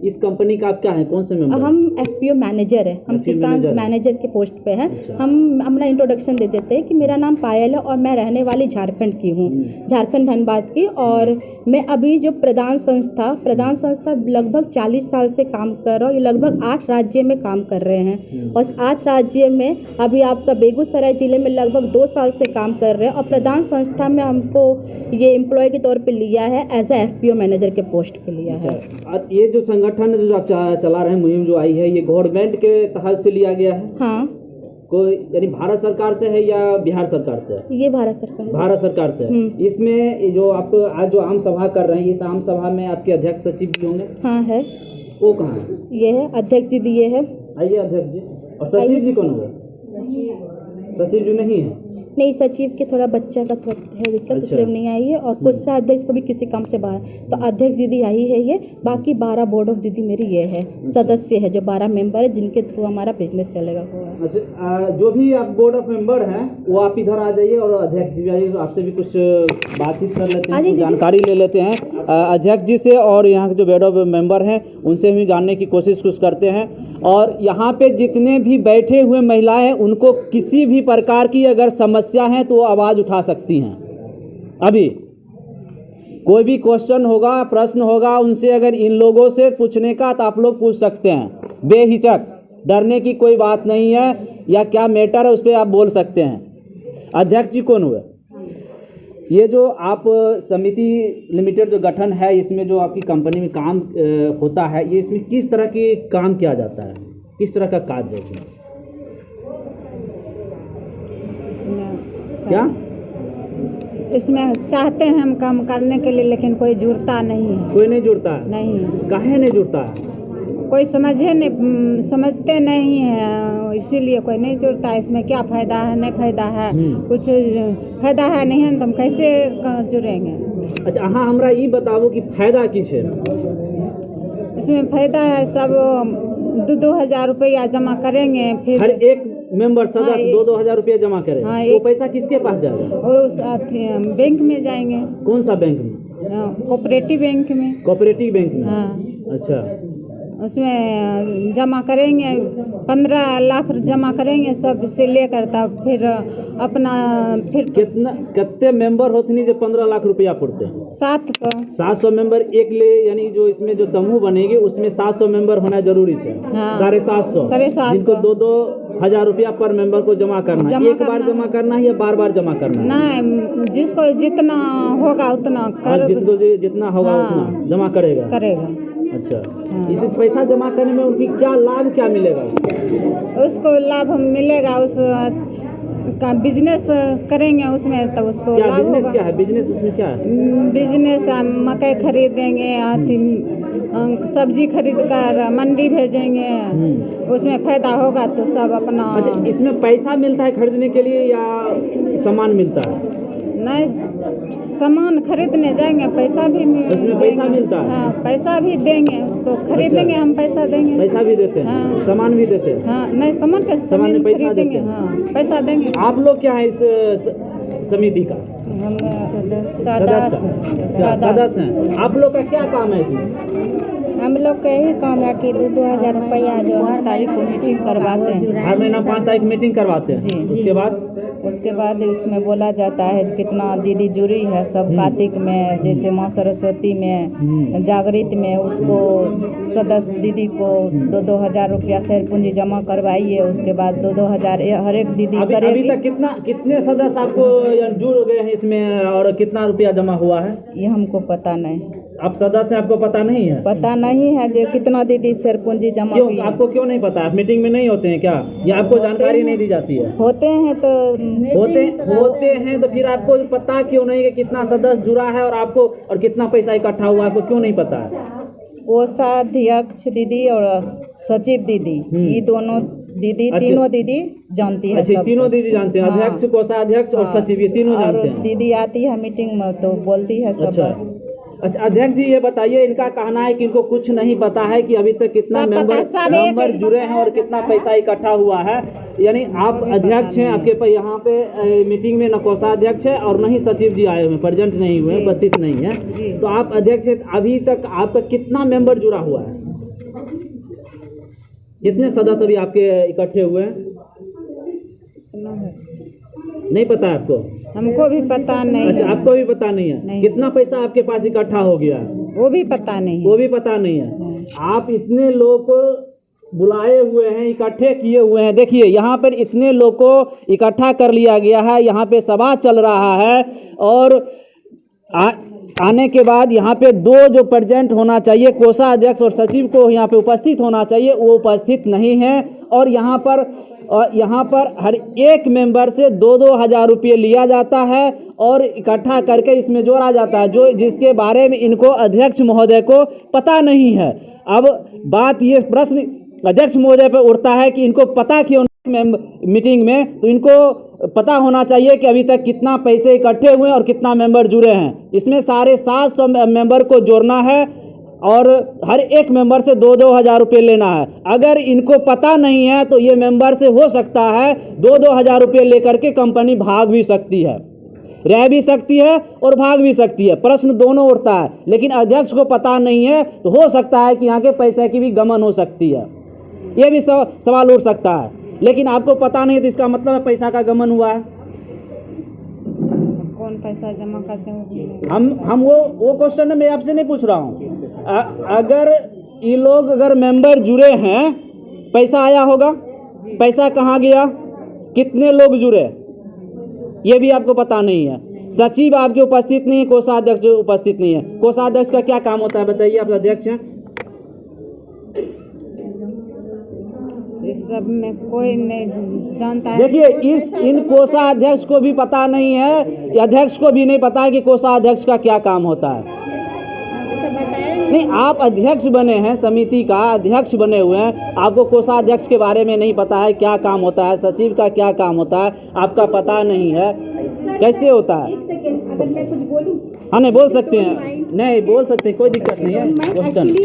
इस कंपनी का आप क्या है, कौन से मेंबर? हम एफपीओ मैनेजर है, हम किसान मैनेजर के पोस्ट पे हैं। हम अपना इंट्रोडक्शन दे देते हैं कि मेरा नाम पायल है और मैं रहने वाली झारखंड की हूँ, झारखंड धनबाद की। और मैं अभी जो प्रधान संस्था लगभग 40 साल से काम कर रहा हूँ। ये लगभग 8 राज्य में काम कर रहे हैं और 8 राज्य में अभी आपका बेगूसराय जिले में लगभग 2 साल से काम कर रहे हैं। और प्रधान संस्था में हमको ये एम्प्लॉय के तौर पे लिया है, एज ए एफपीओ मैनेजर के पोस्ट पे लिया है। ये जो संगठन जो आप चला रहे हैं, मुहिम जो आई है, ये गवर्नमेंट के तहत से लिया गया है? हाँ। कोई यानी भारत सरकार से है या बिहार सरकार से है? ये भारत सरकार है। भारत सरकार से है। इसमें जो आप आज जो आम सभा कर रहे हैं, इस आम सभा में आपके अध्यक्ष सचिव भी होंगे? हाँ है। वो कहाँ है? ये है अध्यक्ष दीदी, ये है। आइए अध्यक्ष जी। और सचिव जी कौन हुए? सचिव जी नहीं है? नहीं, सचिव के थोड़ा बच्चा का थोड़ा है दिक्कत, इसलिए नहीं आई है। और कुछ अध्यक्ष को भी किसी काम से बाहर, तो अध्यक्ष दीदी आई है ये। बाकी 12 बोर्ड ऑफ दीदी मेरी ये है, सदस्य है, जो 12 मेंबर है जिनके थ्रू हमारा बिजनेस चलेगा हुआ है। अच्छा, जो भी आप बोर्ड ऑफ मेंबर हैं वो आप इधर आ जाइए और अध्यक्ष जी आइए, आपसे भी कुछ बातचीत कर लेते हैं, जानकारी ले लेते हैं अध्यक्ष जी से। और यहाँ के जो बोर्ड ऑफ मेंबर हैं उनसे भी जानने की कोशिश कुछ करते हैं। और यहाँ पे जितने भी बैठे हुए महिलाएं हैं, उनको किसी भी प्रकार की अगर समस्या है तो वो आवाज़ उठा सकती हैं। अभी कोई भी क्वेश्चन होगा, प्रश्न होगा, उनसे अगर इन लोगों से पूछने का तो आप लोग पूछ सकते हैं बेहिचक, डरने की कोई बात नहीं है। या क्या मैटर है उस पर आप बोल सकते हैं। अध्यक्ष जी कौन हुए? ये जो आप समिति लिमिटेड जो गठन है, इसमें जो आपकी कंपनी में काम होता है, ये इसमें किस तरह की काम किया जाता है, किस तरह का कार्य है इसमें? क्या इसमें चाहते हैं हम काम करने के लिए, लेकिन कोई जुड़ता नहीं है। कोई नहीं जुड़ता है? नहीं। काहे नहीं जुड़ता है? कोई समझते नहीं है, इसीलिए कोई नहीं जुड़ता है। इसमें क्या फायदा है, नहीं फायदा है, कुछ फायदा है नहीं है तो हम कैसे जुड़ेंगे। अच्छा, हाँ, हमरा ये बताओ कि फायदा की है इसमें? फायदा है, सब 2-2 हज़ार रुपया जमा करेंगे, फिर हर एक मेंबर सदस्य 2-2 हज़ार रुपया जमा करे। वो पैसा किसके पास जाएगा? उस बैंक में जाएंगे। कौन सा बैंक में? कोऑपरेटिव बैंक में। कोऑपरेटिव बैंक में? हाँ। अच्छा, उसमें जमा करेंगे, 15 लाख जमा करेंगे सब से लेकर, तब फिर अपना फिर कितने मेंबर होते जो 15 लाख रुपया पड़ते हैं? 700 मेंबर एक ले, यानी जो इसमें जो समूह बनेगी उसमें 700 मेंबर होना जरूरी है। हाँ। 750 जिनको 2-2 हज़ार रुपया पर मेंबर को जमा करना है। एक बार जमा करना है या बार जमा करना है? नहीं, जिसको जितना होगा उतना कर, जिसको जितना होगा उतना जमा करेगा। अच्छा, इस पैसा जमा करने में उनकी क्या लाभ क्या मिलेगा? उसको लाभ मिलेगा, उस का बिजनेस करेंगे उसमें, तब उसको क्या लाभ बिजनेस होगा। क्या है? बिजनेस उसमें क्या है? बिजनेस मकई खरीदेंगे, सब्जी खरीद कर मंडी भेजेंगे, उसमें फायदा होगा तो सब अपना। अच्छा, इसमें पैसा मिलता है खरीदने के लिए या सामान मिलता है? नहीं, सामान खरीदने जाएंगे, पैसा भी उसमें पैसा मिलता है? हाँ, पैसा भी देंगे, उसको खरीदेंगे। अच्छा। हम पैसा देंगे। पैसा भी देते हैं? हाँ। सामान भी देते हैं? हाँ, नहीं, सामान का सामान पैसा देंगे। हाँ, पैसा देंगे। आप लोग क्या है इस समिति का? सदस्य हैं। आप लोग का क्या काम है इसमें? हम लोग का यही काम है कि 2-2 हज़ार रुपया जो 5 तारीख को मीटिंग करवाते हैं। हर महीना 5 तारीख मीटिंग करवाते हैं। उसके बाद उसमें बोला जाता है कितना दीदी जुड़ी है सब। कार्तिक में जैसे माँ सरस्वती में, जागृत में, उसको सदस्य दीदी को 2-2 हज़ार रुपया शेयर पूंजी जमा करवाइए। उसके बाद 2-2 हज़ार हर एक दीदी करेगी। अभी तक कितने सदस्य आपको जुड़ गए हैं इसमें और कितना रुपया जमा हुआ है? ये हमको पता नहीं। आप सदस्य, आपको पता नहीं है? पता नहीं है जो कितना दीदी शेयर पूंजी जमा की। आपको क्यों नहीं पता? आप मीटिंग में नहीं होते हैं क्या, या आपको जानकारी नहीं दी जाती है? होते हैं तो फिर आपको पता क्यों नहीं कि कितना सदस्य जुड़ा है और आपको और कितना पैसा इकट्ठा हुआ, आपको क्यों नहीं पता है? कोषाध्यक्ष दीदी और सचिव दीदी, ये दोनों दीदी, तीनों दीदी जानती है। अच्छा, तीनों दीदी जानते हैं? अध्यक्ष, कोषाध्यक्ष और सचिव, ये तीनों जानते हैं? दीदी आती है मीटिंग में तो बोलती है सब। अच्छा, अध्यक्ष जी ये बताइए, इनका कहना है कि इनको कुछ नहीं पता है कि अभी तक कितना मेंबर जुड़े हैं और कितना पैसा इकट्ठा हुआ है। यानी आप अध्यक्ष हैं, आपके यहाँ पे मीटिंग में न कोषाध्यक्ष है और न ही सचिव जी आए हुए, प्रेजेंट नहीं हुए, उपस्थित नहीं है। तो आप अध्यक्ष हैं, अभी तक आपका कितना मेंबर जुड़ा हुआ है? कितने सदस्य अभी आपके इकट्ठे हुए हैं? नहीं पता है आपको? हमको भी पता नहीं अच्छा, आपको भी पता नहीं है? नहीं। कितना पैसा आपके पास इकट्ठा हो गया? वो भी पता नहीं वो भी पता नहीं है। आप इतने लोग को बुलाए हुए हैं, इकट्ठे किए हुए हैं। देखिए यहाँ पर इतने लोग को इकट्ठा कर लिया गया है, यहाँ पे सभा चल रहा है और आने के बाद यहाँ पे दो जो प्रेजेंट होना चाहिए, कोषाध्यक्ष और सचिव को यहाँ पे उपस्थित होना चाहिए, वो उपस्थित नहीं है। और यहाँ पर हर एक मेंबर से 2-2 हज़ार रुपये लिया जाता है और इकट्ठा करके इसमें जोड़ा जाता है, जो जिसके बारे में इनको अध्यक्ष महोदय को पता नहीं है। अब बात ये प्रश्न अध्यक्ष महोदय पर उठता है कि इनको पता क्यों मीटिंग में, तो इनको पता होना चाहिए कि अभी तक कितना पैसे इकट्ठे हुए और कितना मेंबर जुड़े हैं। इसमें साढ़े 700 मेंबर को जोड़ना है और हर एक मेंबर से 2-2 हज़ार रुपये लेना है। अगर इनको पता नहीं है तो ये मेंबर से हो सकता है 2-2 हज़ार रुपये लेकर के कंपनी भाग भी सकती है, रह भी सकती है और भाग भी सकती है। प्रश्न दोनों उठता है, लेकिन अध्यक्ष को पता नहीं है तो हो सकता है कि यहाँ के पैसे की भी गमन हो सकती है, ये भी सवाल उठ सकता है। लेकिन आपको पता नहीं है तो इसका मतलब है पैसा का गमन हुआ है। कौन पैसा जमा करते हैं? हम वो क्वेश्चन मैं आपसे नहीं पूछ रहा हूँ। अगर ये लोग अगर मेंबर जुड़े हैं, पैसा आया होगा, पैसा कहाँ गया, कितने लोग जुड़े, ये भी आपको पता नहीं है। सचिव आपके उपस्थित नहीं है, कोषाध्यक्ष उपस्थित नहीं है। कोषाध्यक्ष का क्या काम होता है बताइए? आप अध्यक्ष हैं। इस सब में कोई नहीं जानता है। देखिए इन कोषाध्यक्ष को भी पता नहीं है, अध्यक्ष को भी नहीं पता है कि कोषाध्यक्ष का क्या काम होता है। नहीं, आप अध्यक्ष बने हैं, समिति का अध्यक्ष बने हुए हैं, आपको कोषाध्यक्ष के बारे में नहीं पता है क्या काम होता है, सचिव का क्या काम होता है आपका पता नहीं है, कैसे होता है? अगर मैं कुछ बोलूं? हाँ, नहीं बोल सकते हैं, नहीं बोल सकते हैं, कोई दिक्कत नहीं है। क्वेश्चन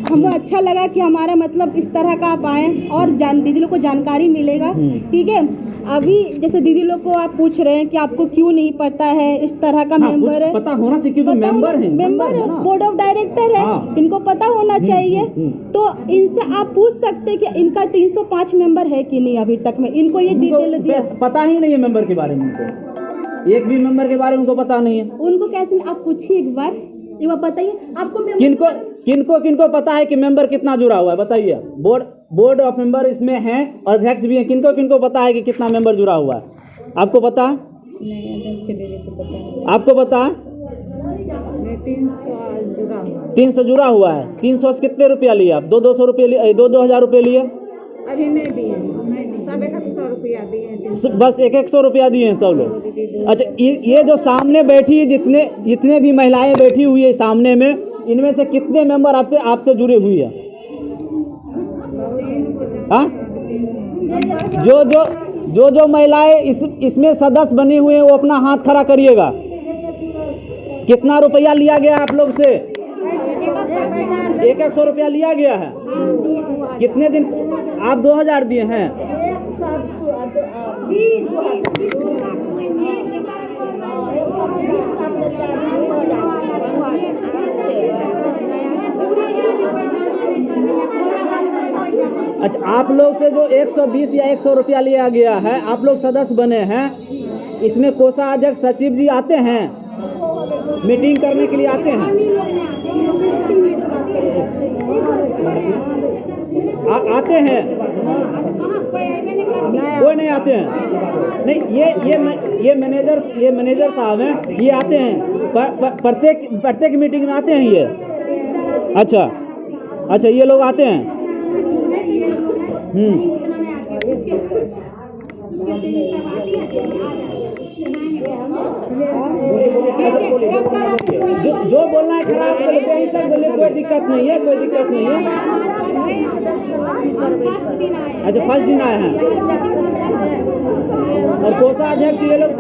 हमको अच्छा लगा कि हमारा मतलब इस तरह का आप आए और दीदी लोग को जानकारी मिलेगा, ठीक है। अभी जैसे दीदी लोग को आप पूछ रहे हैं कि आपको क्यों नहीं पता है, इस तरह का मेंबर है, पता होना चाहिए क्योंकि मेंबर है, बोर्ड ऑफ डायरेक्टर है, इनको पता होना चाहिए। तो इनसे आप पूछ सकते हैं कि इनका 305 मेंबर है कि नहीं अभी तक में, इनको ये डिटेल दिया, पता ही नहीं है मेंबर के बारे में, उनको एक भी मेंबर के बारे में उनको पता नहीं है। उनको कैसे आप पूछिए एक बार, ये बात बताइए आपको किनको पता है कि मेंबर कितना जुड़ा हुआ है बताइए? बोर्ड ऑफ मेंबर इसमें हैं, अध्यक्ष भी हैं, किनको पता है कि कितना मेंबर जुड़ा हुआ है? आपको पता है? नहीं, अध्यक्ष दीदी को पता है। आपको पता है? 300 जुड़ा हुआ है। 300 जुड़ा हुआ है। 300 से कितने रुपया लिए आप? 200 रुपये लिए, 2 हज़ार रुपये लिए? अभी नहीं दिए, सब 100 रुपया दिए, बस 100 रुपया दिए हैं सब लोग। अच्छा, ये जो सामने बैठी है, जितने भी महिलाएं बैठी हुई है सामने में, इनमें से कितने मेंबर आपसे जुड़े हुई है? हाँ, जो महिलाएं इसमें सदस्य बनी हुई हैं वो अपना हाथ खड़ा करिएगा। कितना रुपया लिया गया आप लोग से? 100 रुपया लिया गया है। कितने दिन आप 2000 दिए हैं? अच्छा, आप लोग से जो 120 या 100 रुपया लिया गया है, आप लोग सदस्य बने हैं, इसमें कोषाध्यक्ष सचिव जी आते हैं, मीटिंग करने के लिए आते हैं? आते हैं? कोई नहीं आते हैं? नहीं, ये मैनेजर साहब हैं, ये आते हैं प्रत्येक मीटिंग में आते हैं ये? अच्छा, ये लोग आते हैं। जो बोलना है खराब कर लेते हैं, कोई दिक्कत नहीं है, कोई दिक्कत नहीं है। अच्छा, फर्स्ट दिन आए हैं और कोषाध्यक्ष ये लोग